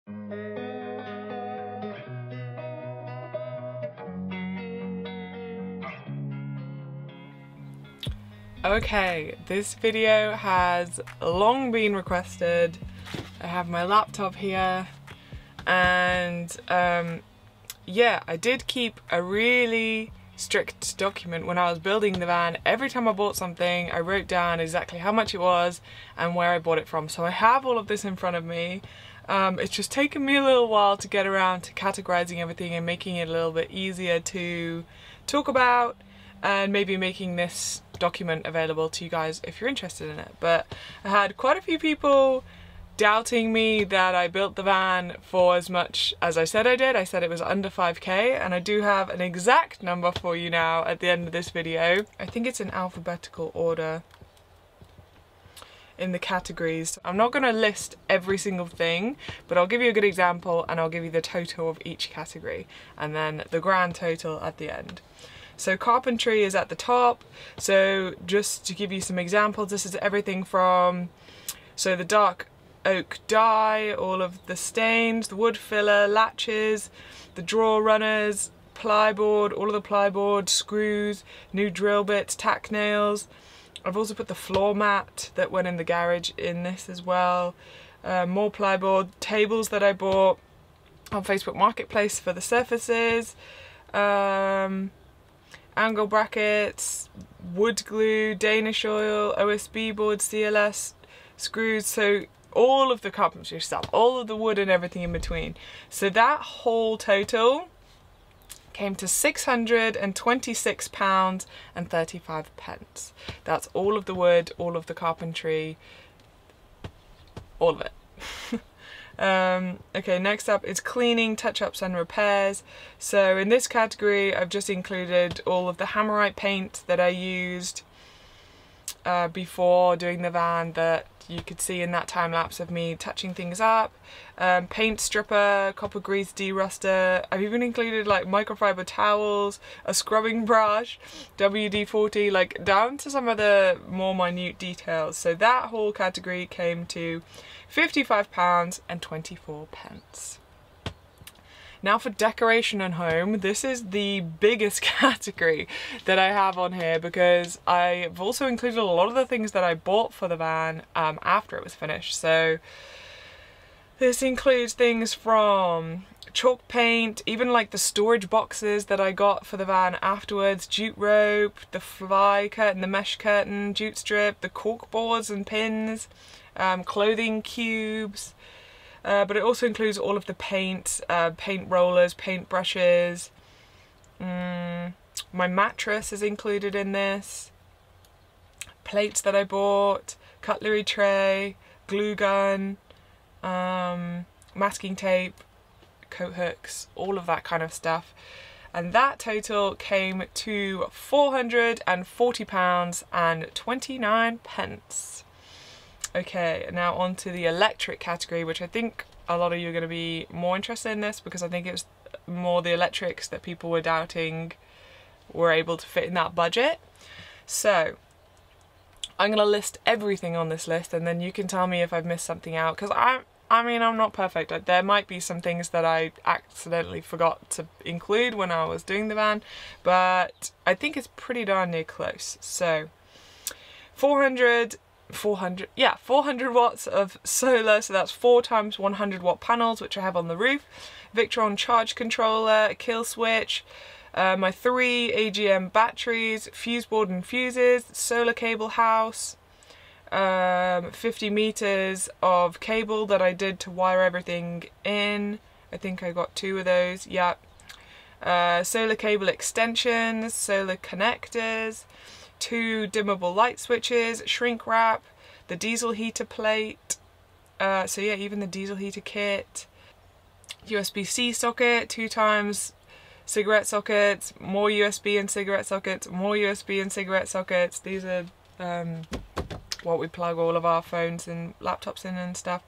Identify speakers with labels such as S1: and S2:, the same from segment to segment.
S1: Okay, this video has long been requested. I have my laptop here and yeah, I did keep a really strict document when I was building the van. Every time I bought something, I wrote down exactly how much it was and where I bought it from. So I have all of this in front of me. It's just taken me a little while to get around to categorizing everything and making it a little bit easier to talk about, and maybe making this document available to you guys if you're interested in it. But I had quite a few people doubting me that I built the van for as much as I said I did. I said it was under 5k, and I do have an exact number for you now at the end of this video. I think it's in alphabetical order in the categories. I'm not going to list every single thing, but I'll give you a good example and I'll give you the total of each category and then the grand total at the end. So carpentry is at the top. So just to give you some examples, this is everything from, so the dark oak dye, all of the stains, the wood filler, latches, the drawer runners, plyboard, all of the plyboard, screws, new drill bits, tack nails. I've also put the floor mat that went in the garage in this as well. More plyboard, tables that I bought on Facebook Marketplace for the surfaces. Angle brackets, wood glue, Danish oil, OSB board, CLS, screws, so all of the carpentry stuff, all of the wood and everything in between. So that whole total came to £626.35. That's all of the wood, all of the carpentry, all of it. Okay, next up is cleaning, touch-ups and repairs. So in this category I've just included all of the Hammerite paint that I used before doing the van that you could see in that time lapse of me touching things up. Paint stripper, copper grease deruster. I've even included like microfiber towels, a scrubbing brush, WD-40, like down to some of the more minute details. So that whole category came to £55.24. Now for decoration and home, this is the biggest category that I have on here because I've also included a lot of the things that I bought for the van after it was finished. So this includes things from chalk paint, even like the storage boxes that I got for the van afterwards, jute rope, the fly curtain, the mesh curtain, jute strip, the cork boards and pins, clothing cubes, but it also includes all of the paint, paint rollers, paint brushes. My mattress is included in this, plates that I bought, cutlery tray, glue gun, masking tape, coat hooks, all of that kind of stuff. And that total came to £440.29. Okay, now on to the electric category, which I think a lot of you are going to be more interested in this because I think it was more the electrics that people were doubting were able to fit in that budget. So I'm going to list everything on this list and then you can tell me if I've missed something out, because I mean, I'm not perfect. There might be some things that I accidentally forgot to include when I was doing the van, but I think it's pretty darn near close. So 400 watts of solar, so that's 4 times 100 watt panels, which I have on the roof, Victron charge controller, a kill switch, my 3 AGM batteries, fuse board and fuses, solar cable house, 50 meters of cable that I did to wire everything in. I think I got 2 of those, yeah. Solar cable extensions, solar connectors, 2 dimmable light switches, shrink wrap, the diesel heater plate, so yeah, even the diesel heater kit, USB-C socket, 2 times cigarette sockets, more USB and cigarette sockets, more USB and cigarette sockets. These are what we plug all of our phones and laptops in and stuff.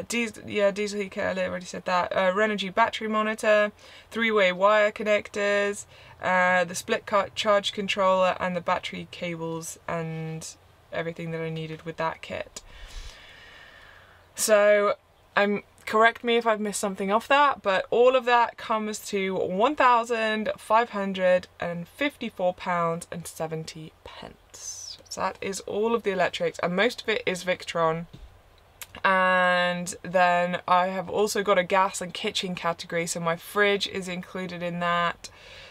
S1: Diesel heat kit, I already said that. Renogy battery monitor, 3-way wire connectors, the split charge controller and the battery cables and everything that I needed with that kit. So I'm correct me if I've missed something off that, but all of that comes to £1,554.70. So that is all of the electrics, and most of it is Victron. And then I have also got a gas and kitchen category, so my fridge is included in that,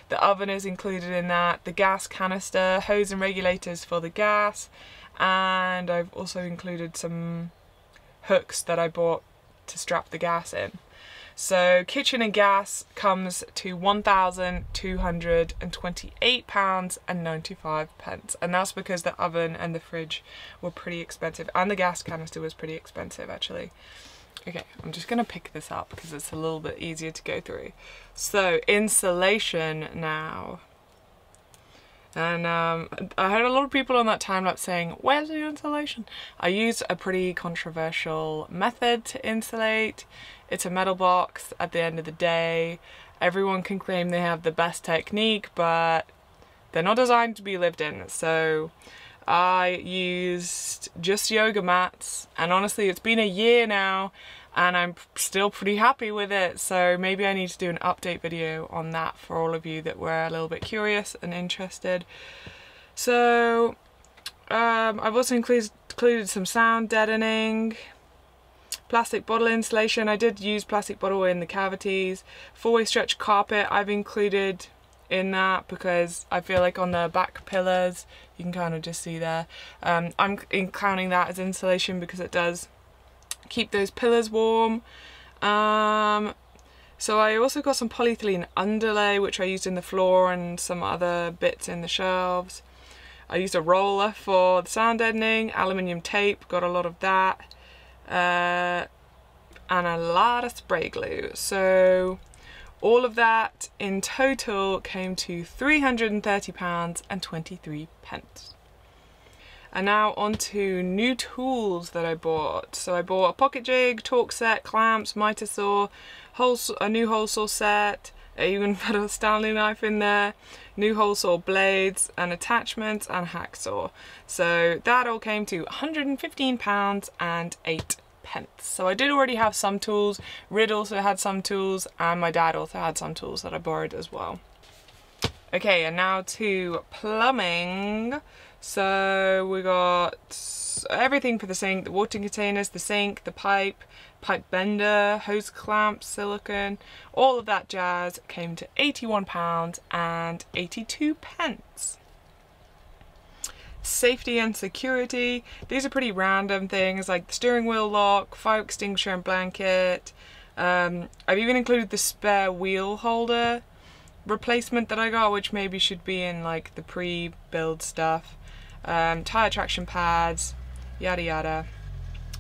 S1: the oven is included in that, the gas canister, hose and regulators for the gas, and I've also included some hooks that I bought to strap the gas in. So kitchen and gas comes to £1,228.95, and that's because the oven and the fridge were pretty expensive, and the gas canister was pretty expensive actually. Okay, I'm just gonna pick this up because it's a little bit easier to go through. So insulation now. And I had a lot of people on that time lapse saying, where's the insulation? I used a pretty controversial method to insulate. It's a metal box at the end of the day. Everyone can claim they have the best technique, but they're not designed to be lived in. So I used just yoga mats, and honestly it's been a year now and I'm still pretty happy with it, so maybe I need to do an update video on that for all of you that were a little bit curious and interested. So I've also included some sound deadening, plastic bottle insulation. I did use plastic bottle in the cavities. 4-way stretch carpet I've included in that because I feel like on the back pillars, you can kind of just see there, I'm counting that as insulation because it does keep those pillars warm. So I also got some polyethylene underlay which I used in the floor and some other bits in the shelves. I used a roller for the sound deadening, aluminium tape, got a lot of that, and a lot of spray glue. So all of that in total came to £330.23. And now on to new tools that I bought. So I bought a pocket jig, torque set, clamps, miter saw, a new hole saw set, I even put a Stanley knife in there, new hole saw blades and attachments, and hacksaw. So that all came to £115.08. So I did already have some tools. Rid also had some tools, and my dad also had some tools that I borrowed as well. Okay, and now to plumbing. So we got everything for the sink, the water containers, the sink, the pipe bender, hose clamps, silicone, all of that jazz came to £81.82. Safety and security, these are pretty random things like the steering wheel lock, fire extinguisher and blanket. I've even included the spare wheel holder replacement that I got, which maybe should be in like the pre-build stuff. Tire traction pads, yada yada,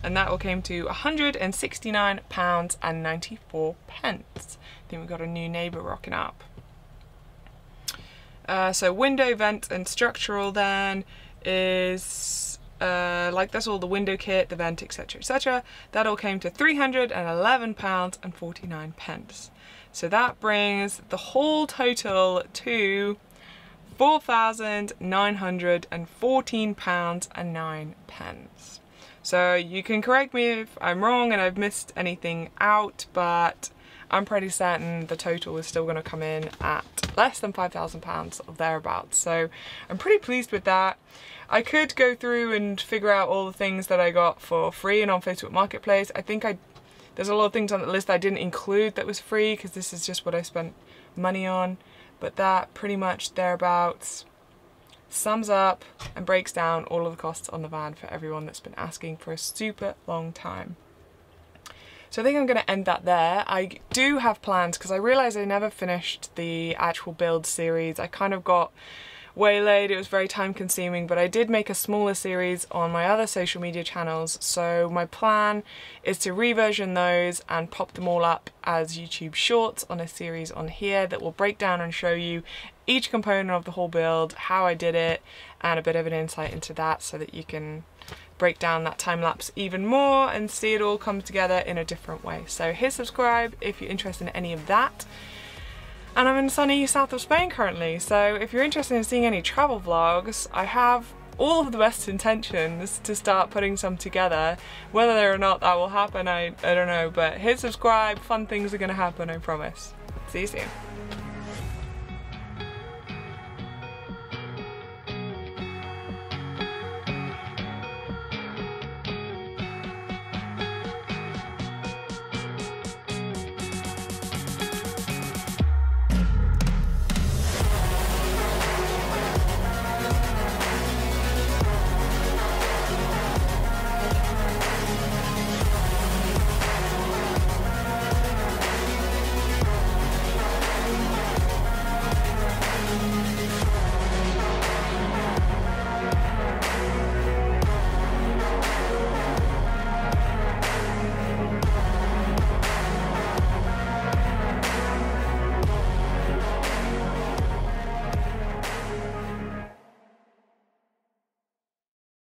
S1: and that all came to £169.94. I think we've got a new neighbour rocking up. So window, vent and structural then is like that's all the window kit, the vent, etc, etc. That all came to £311.49. So that brings the whole total to £4,914.09. So you can correct me if I'm wrong and I've missed anything out, but I'm pretty certain the total is still going to come in at less than £5,000 or thereabouts. So I'm pretty pleased with that. I could go through and figure out all the things that I got for free and on Facebook Marketplace. I think there's a lot of things on the list I didn't include that was free because this is just what I spent money on. But that pretty much thereabouts sums up and breaks down all of the costs on the van for everyone that's been asking for a super long time. So I think I'm going to end that there. I do have plans because I realised I never finished the actual build series. I kind of got waylaid, it was very time consuming, but I did make a smaller series on my other social media channels, so my plan is to reversion those and pop them all up as YouTube shorts on a series on here that will break down and show you each component of the whole build, how I did it, and a bit of an insight into that so that you can break down that time lapse even more and see it all come together in a different way. So hit subscribe if you're interested in any of that. And I'm in sunny south of Spain currently, so if you're interested in seeing any travel vlogs, I have all of the best intentions to start putting some together. Whether or not that will happen, I don't know, but hit subscribe, fun things are gonna happen, I promise. See you soon.